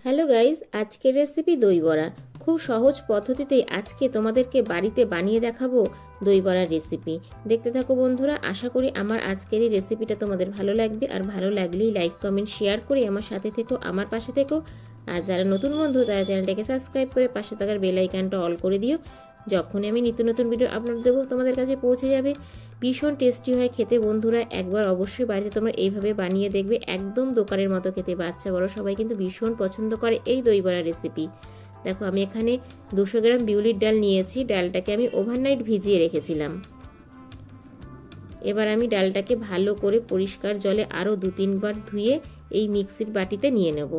Hello guys, আজকের recipe দই বড়া। খুব সহজ পদ্ধতিতেই আজকে তোমাদেরকে বাড়িতে বানিয়ে দেখাবো দই বড়ার রেসিপি। দেখতে থাকো বন্ধুরা, আশা করি আমার আজকের এই রেসিপিটা তোমাদের ভালো লাগবে। আর ভালো লাগলেই লাইক কমেন্ট শেয়ার করে আমার সাথে থেকো, আমার পাশে থেকো। আর যারা নতুন বন্ধু তারা চ্যানেলটাকে সাবস্ক্রাইব করে পাশে থাকার বেল আইকনটা অল করে দিও। যখনই আমি নিত্য নতুন ভিডিও আপলোড দেবো তোমাদের কাছে পৌঁছে যাবে। ভীষণ টেস্টি হয় খেতে বন্ধুরা, একবার অবশ্যই বাড়িতে তোমরা এইভাবে বানিয়ে দেখবে, একদম দোকানের মতো খেতে। বাচ্চা বড় সবাই কিন্তু ভীষণ পছন্দ করে এই দই বড়া রেসিপি। দেখো আমি এখানে 200 গ্রাম বিউলির ডাল নিয়েছি। ডালটাকে আমি ওভারনাইট ভিজিয়ে রেখেছিলাম। এবার আমি ডালটাকে ভালো করে পরিষ্কার জলে আরও 2-3 বার ধুয়ে এই মিক্সির বাটিতে নিয়ে নেব।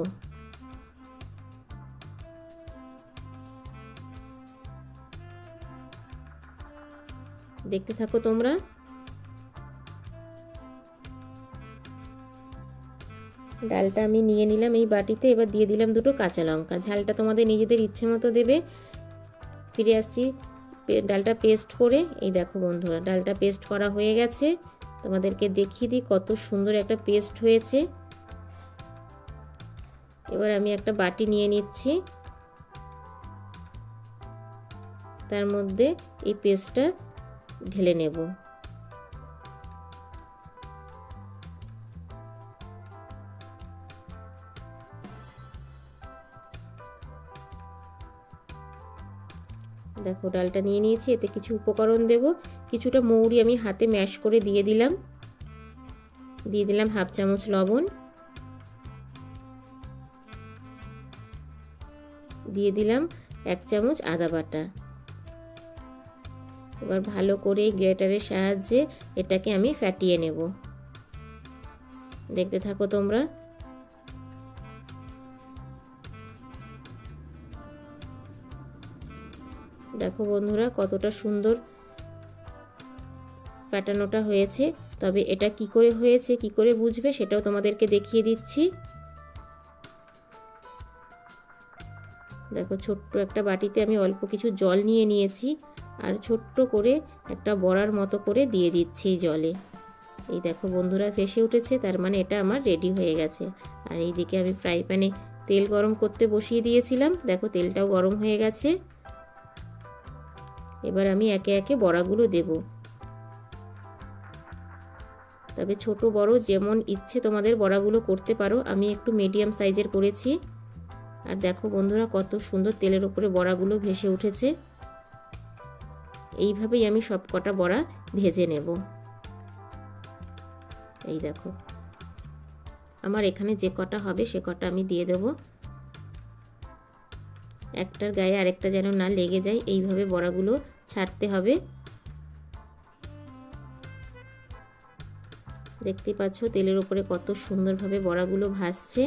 দেখতে থাকো তোমরা। ডালটা আমি নিয়ে নিলাম এই বাটিতে। এবার দিয়ে দিলাম 2টো কাঁচা লঙ্কা। ঝালটা তোমাদের নিজেদের ইচ্ছে মতো দেবে। ফিরে আসছি ডালটা পেস্ট করে। এই দেখো বন্ধুরা, ডালটা পেস্ট করা হয়ে গেছে। তোমাদেরকে দেখিয়ে দিই কত সুন্দর একটা পেস্ট হয়েছে। এবার আমি একটা বাটি নিয়ে নিচ্ছি, তার মধ্যে এই পেস্টটা ঢেলে নেব। দেখো ডালটা নিয়ে নিয়েছি, এতে কিছু উপকরণ দেব। কিছুটা মৌরি আমি হাতে ম্যাশ করে দিয়ে দিলাম। দিয়ে দিলাম 1/2 চামচ লবণ। দিয়ে দিলাম 1 চামচ আদা বাটা। এবার ভালো করে গ্রেটারের সাহায্যে এটাকে আমি ফাটিয়ে নেব। দেখতে থাকো তোমরা। দেখো বন্ধুরা কতটা সুন্দর ফাটানোটা হয়েছে। তবে এটা কি করে হয়েছে, কি করে বুঝবে সেটাও তোমাদেরকে দেখিয়ে দিচ্ছি। দেখো ছোট্ট একটা বাটিতে আমি অল্প কিছু জল নিয়ে নিয়েছি, আর ছোট্ট করে একটা বড়ার মতো করে দিয়ে দিচ্ছি জলে। এই দেখো বন্ধুরা ভেসে উঠেছে, তার মানে এটা আমার রেডি হয়ে গেছে। আর এইদিকে আমি ফ্রাই প্যানে তেল গরম করতে বসিয়ে দিয়েছিলাম। দেখো তেলটাও গরম হয়ে গেছে। এবার আমি একে একে বড়াগুলো দেব। তবে ছোট বড় যেমন ইচ্ছে তোমাদের বড়াগুলো করতে পারো। আমি একটু মিডিয়াম সাইজের করেছি। আর দেখো বন্ধুরা কত সুন্দর তেলের উপরে বড়াগুলো ভেসে উঠেছে। এইভাবেই আমি সব কটা বড়া ভেজে নেব। এই দেখো আমার এখানে যে কটা হবে সে কটা আমি দিয়ে দেব। একটার গায়ে আরেকটা যেন না লেগে যায়, এইভাবে বড়াগুলো ছাড়তে হবে। দেখতে পাচ্ছ তেলের উপরে কত সুন্দরভাবে বড়াগুলো ভাসছে।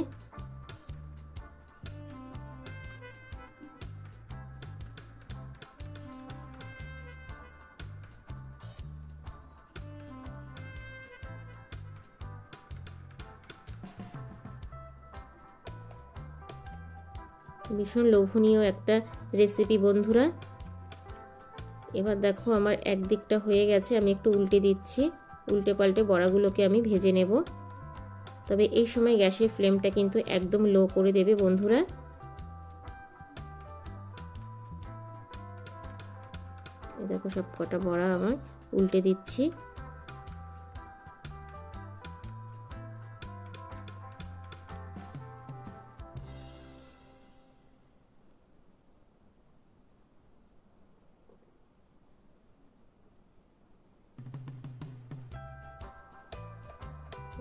ভীষণ লোভনীয় একটা রেসিপি বন্ধুরা। এবার দেখো আমার একদিকটা হয়ে গেছে, আমি একটু উল্টে দিচ্ছি। উল্টে পাল্টে বড়াগুলোকে আমি ভেজে নেব। তবে এই সময় গ্যাসের ফ্লেমটা কিন্তু একদম লো করে দেবে বন্ধুরা। দেখো সব কটা বড়া আমার উল্টে দিচ্ছি।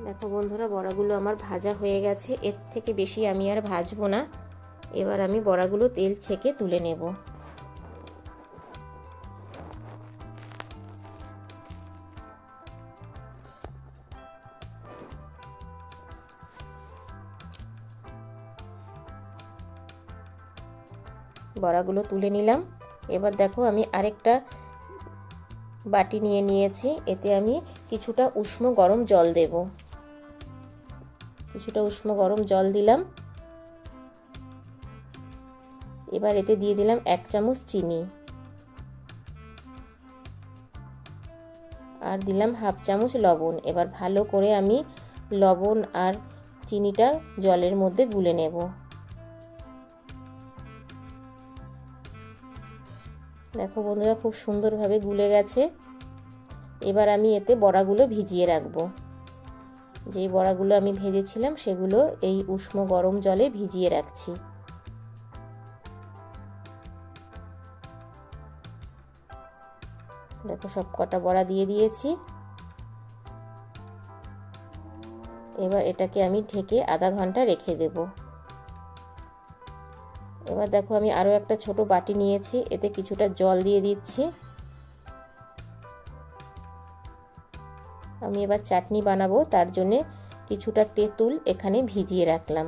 দেখো বন্ধুরা বড়াগুলো আমার ভাজা হয়ে গেছে। এর থেকে বেশি আমি আর ভাজবো না। এবার আমি বড়াগুলো তেল ছেঁকে তুলে নেব। বড়াগুলো তুলে নিলাম। এবার দেখো আমি আরেকটা বাটি নিয়ে নিয়েছি। এতে আমি কিছুটা উষ্ণ গরম জল দেব। কিছুটা উষ্ণ গরম জল দিলাম। এবার এতে দিয়ে দিলাম 1 চামচ চিনি, আর দিলাম 1/2 চামচ লবণ। এবার ভালো করে আমি লবণ আর চিনিটা জলের মধ্যে গুলে নেব। দেখো বন্ধুরা খুব সুন্দরভাবে গুলে গেছে। এবার আমি এতে বড়াগুলো ভিজিয়ে রাখবো। যেই বড়াগুলো আমি ভেজেছিলাম সেগুলো এই উষ্ণ গরম জলে ভিজিয়ে রাখছি। দেখো সব কটা বড়া দিয়ে দিয়েছি। এবার এটাকে আমি ঢেকে আধা ঘন্টা রেখে দেব। এবার দেখো আমি আরো একটা ছোট বাটি নিয়েছি, এতে কিছুটা জল দিয়ে দিচ্ছি। আমি এবার চাটনি বানাবো, তার জন্য কিছুটা তেঁতুল এখানে ভিজিয়ে রাখলাম।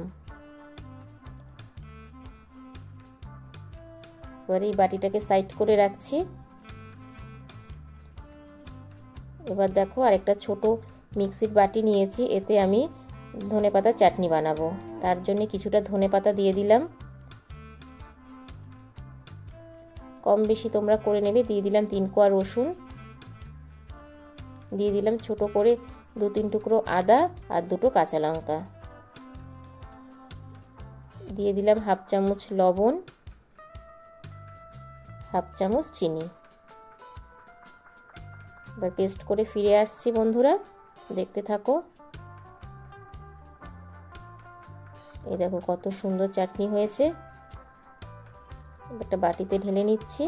এবার এই বাটিটাকে সাইড করে রাখছি। এবার দেখো আরেকটা ছোট মিক্সির বাটি নিয়েছি, এতে আমি ধনেপাতা চাটনি বানাবো, তার জন্য কিছুটা ধনেপাতা দিয়ে দিলাম। কম বেশি তোমরা করে নেবে। দিয়ে দিলাম 3 কোয়া রসুন, দিয়ে দিলাম ছোট করে 2-3 টুকরো আদা আর 2টো কাঁচা লঙ্কা, দিয়ে দিলাম 1/2 চামচ লবণ, 1/2 চামচ চিনি। এবার পেস্ট করে ফিরে আসছি বন্ধুরা, দেখতে থাকো। এই দেখো কত সুন্দর চাটনি হয়েছে। একটা বাটিতে ঢেলে নিচ্ছি।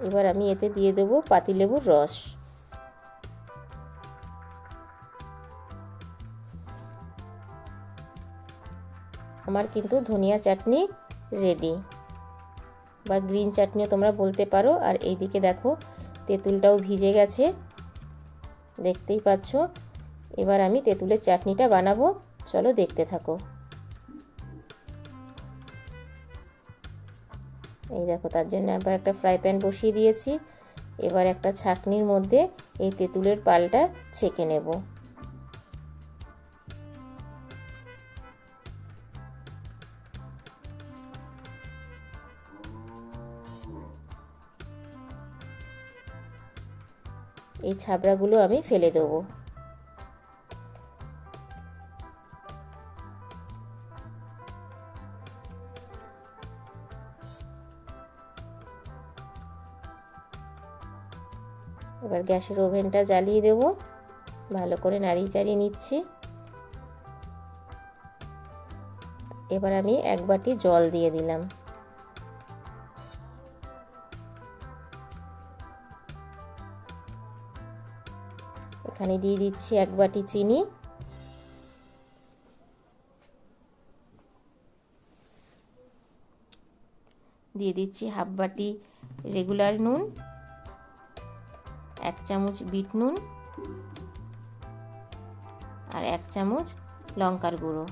এবার আমি এতে দিয়ে দেব পাতিলেবুর রস। আমার কিন্তু ধনিয়া চাটনি রেডি, বা গ্রিন চাটনিও তোমরা বলতে পারো। আর এইদিকে দেখো তেঁতুলটাও ভিজে গেছে, দেখতেই পাচ্ছ। এবার আমি তেঁতুলের চাটনিটা বানাবো, চলো দেখতে থাকো। এই দেখো তার জন্য আবার একটা ফ্রাই প্যান বসিয়ে দিয়েছি। এবার একটা ছাঁকনির মধ্যে এই তেঁতুলের পালটা ছেঁকে নেব। এই ছাবড়াগুলো আমি ফেলে দেবো। এবার গ্যাসের ওভেনটা জ্বালিয়ে দেব, ভালো করে নাড়িয়ে চাড়িয়ে নিচ্ছি। এবার আমি 1 বাটি জল দিয়ে দিলাম। এখানে দিয়ে দিচ্ছি 1 বাটি চিনি, দিয়ে দিচ্ছি 1/2 বাটি রেগুলার নুন, 1 চামচ বিট নুন আর 1 চামচ লঙ্কার গুঁড়ো।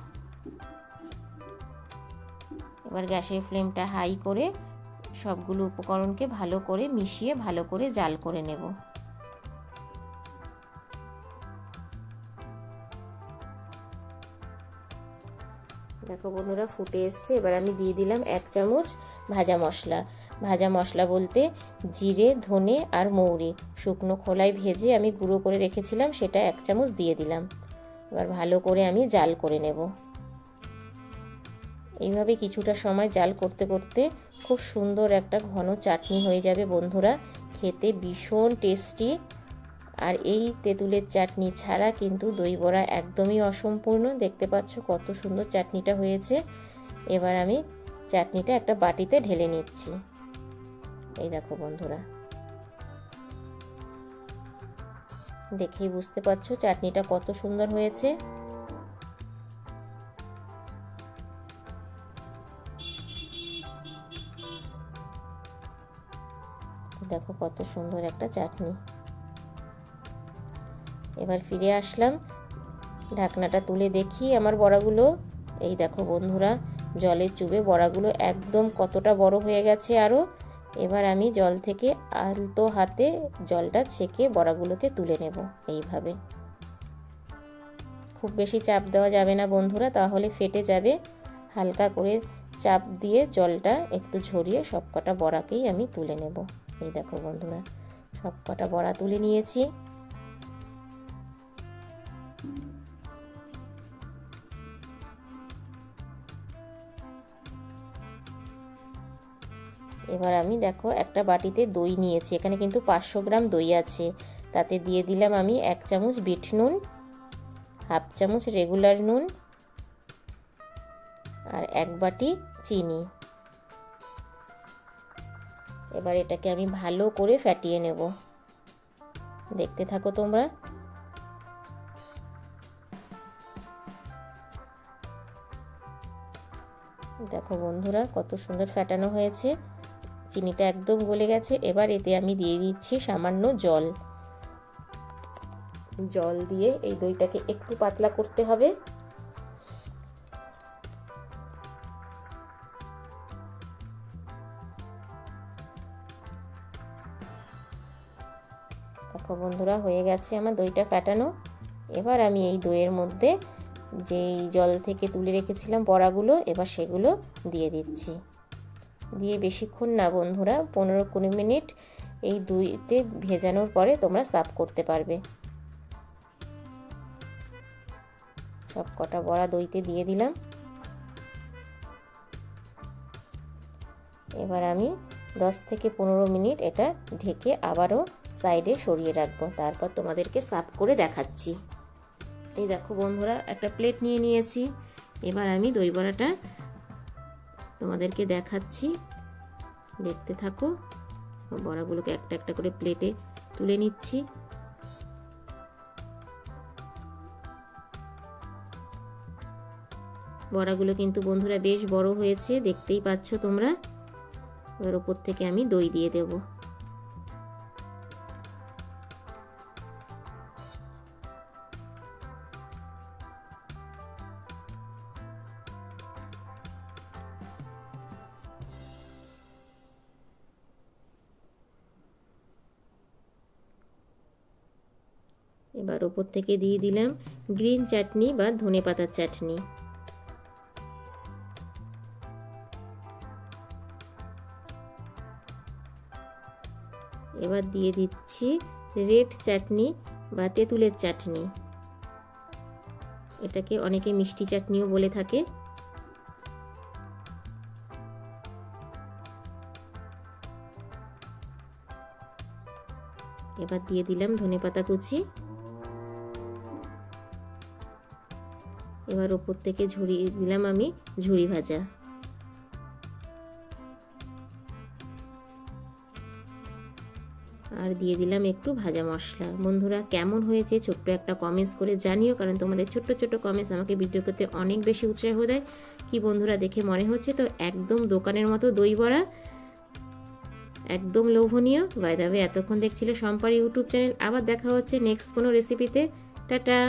এবার গ্যাসের ফ্লেমটা হাই করে সবগুলো উপকরণকে ভালো করে মিশিয়ে ভালো করে জাল করে নেব। দেখো বন্ধুরা ফুটে এসছে। এবার আমি দিয়ে দিলাম 1 চামচ ভাজা মশলা। ভাজা মশলা বলতে জিরে, ধনে আর মৌরি শুকনো খোলায় ভেজে আমি গুঁড়ো করে রেখেছিলাম, সেটা 1 চামচ দিয়ে দিলাম। এবার ভালো করে আমি জাল করে নেব। এইভাবে কিছুটা সময় জাল করতে করতে খুব সুন্দর একটা ঘন চাটনি হয়ে যাবে বন্ধুরা, খেতে ভীষণ টেস্টি। আর এই তেঁতুলের চাটনি ছাড়া কিন্তু দই বড়া একদমই অসম্পূর্ণ। দেখতে পাচ্ছ কত সুন্দর চাটনিটা হয়েছে। এবার আমি চাটনিটা একটা বাটিতে ঢেলে নিচ্ছি। এই দেখো বন্ধুরা, দেখেই বুঝতে পারছো চাটনিটা কত সুন্দর হয়েছে। দেখো কত সুন্দর একটা চাটনি। এবার ফিরে আসলাম, ঢাকনাটা তুলে দেখি আমার বড়াগুলো। এই দেখো বন্ধুরা, জলে চুবে বড়াগুলো একদম কতটা বড় হয়ে গেছে আরও। এবার আমি জল থেকে আলতো হাতে জলটা ছেঁকে বড়াগুলোকে তুলে নেব। এইভাবে খুব বেশি চাপ দেওয়া যাবে না বন্ধুরা, তাহলে ফেটে যাবে। হালকা করে চাপ দিয়ে জলটা একটু ঝরিয়ে সবকটা বড়াকেই আমি তুলে নেব। এই দেখো বন্ধুরা, সবকটা বড়া তুলে নিয়েছি। এবার আমি দেখো একটা বাটিতে দই নিয়েছি, এখানে কিন্তু 500 গ্রাম দই আছে। তাতে দিয়ে দিলাম আমি 1 চামচ বিট নুন, হাফ চামচ রেগুলার নুন আর 1 বাটি চিনি। এবার এটাকে আমি ভালো করে ফ্যাটিয়ে নেব, দেখতে থাকো তোমরা। দেখো বন্ধুরা কত সুন্দর ফ্যাটানো হয়েছে, চিনিটা একদম গলে গেছে। এবার এতে আমি দিয়ে দিচ্ছি সামান্য জল। জল দিয়ে এই দইটাকে একটু পাতলা করতে হবে। দেখো বন্ধুরা হয়ে গেছে আমার দইটা ফ্যাটানো। এবার আমি এই দইয়ের মধ্যে যেই জল থেকে তুলে রেখেছিলাম বড়াগুলো, এবার সেগুলো দিয়ে দিচ্ছি। দিয়ে বেশিক্ষণ না বন্ধুরা, 15-20 মিনিট এই দইতে ভেজানোর পরে তোমরা সার্ভ করতে পারবে। সব কটা বড়া দইতে দিয়ে দিলাম। এবার আমি 10 থেকে 15 মিনিট এটা ঢেকে আবারও সাইডে সরিয়ে রাখবো, তারপর তোমাদেরকে সার্ভ করে দেখাচ্ছি। এই দেখো বন্ধুরা একটা প্লেট নিয়ে নিয়েছি। এবার আমি দই বড়াটা তোমাদেরকে দেখাচ্ছি, দেখতে থাকো। বড়াগুলোকে একটা একটা করে প্লেটে তুলে নিচ্ছি। বড়াগুলো কিন্তু বন্ধুরা বেশ বড় হয়েছে, দেখতেই পাচ্ছ তোমরা। এবার উপর থেকে আমি দই দিয়ে দেব। এবার উপর থেকে দিয়ে দিলাম গ্রিন চাটনি বা ধনেপাতার চাটনি। এবার দিয়ে দিচ্ছি রেড চাটনি বা তেঁতুলের চাটনি, এটাকে অনেকে মিষ্টি চাটনিও বলে থাকে। এবার দিয়ে দিলাম ধনেপাতা কুচি। এবার উপর থেকে ঝরিয়ে দিলাম আমি ঝুরি ভাজা। আর দিয়ে দিলাম একটু ভাজা মশলা। বন্ধুরা কেমন হয়েছে ছোট্ট একটা কমেন্টস করে জানিও, কারণ তোমাদের ছোট্ট ছোট্ট কমেন্টস আমাকে ভিডিও করতে অনেক বেশি উৎসাহ দেয়। কি বন্ধুরা দেখে মনে হচ্ছে তো একদম দোকানের মতো দই বড়া, একদম লোভনীয়। বাই দ্য ওয়ে এতক্ষণ দেখছিলে শম্পার ইউটিউব চ্যানেল। আবার দেখা হচ্ছে নেক্সট কোনো রেসিপিতে। টাটা।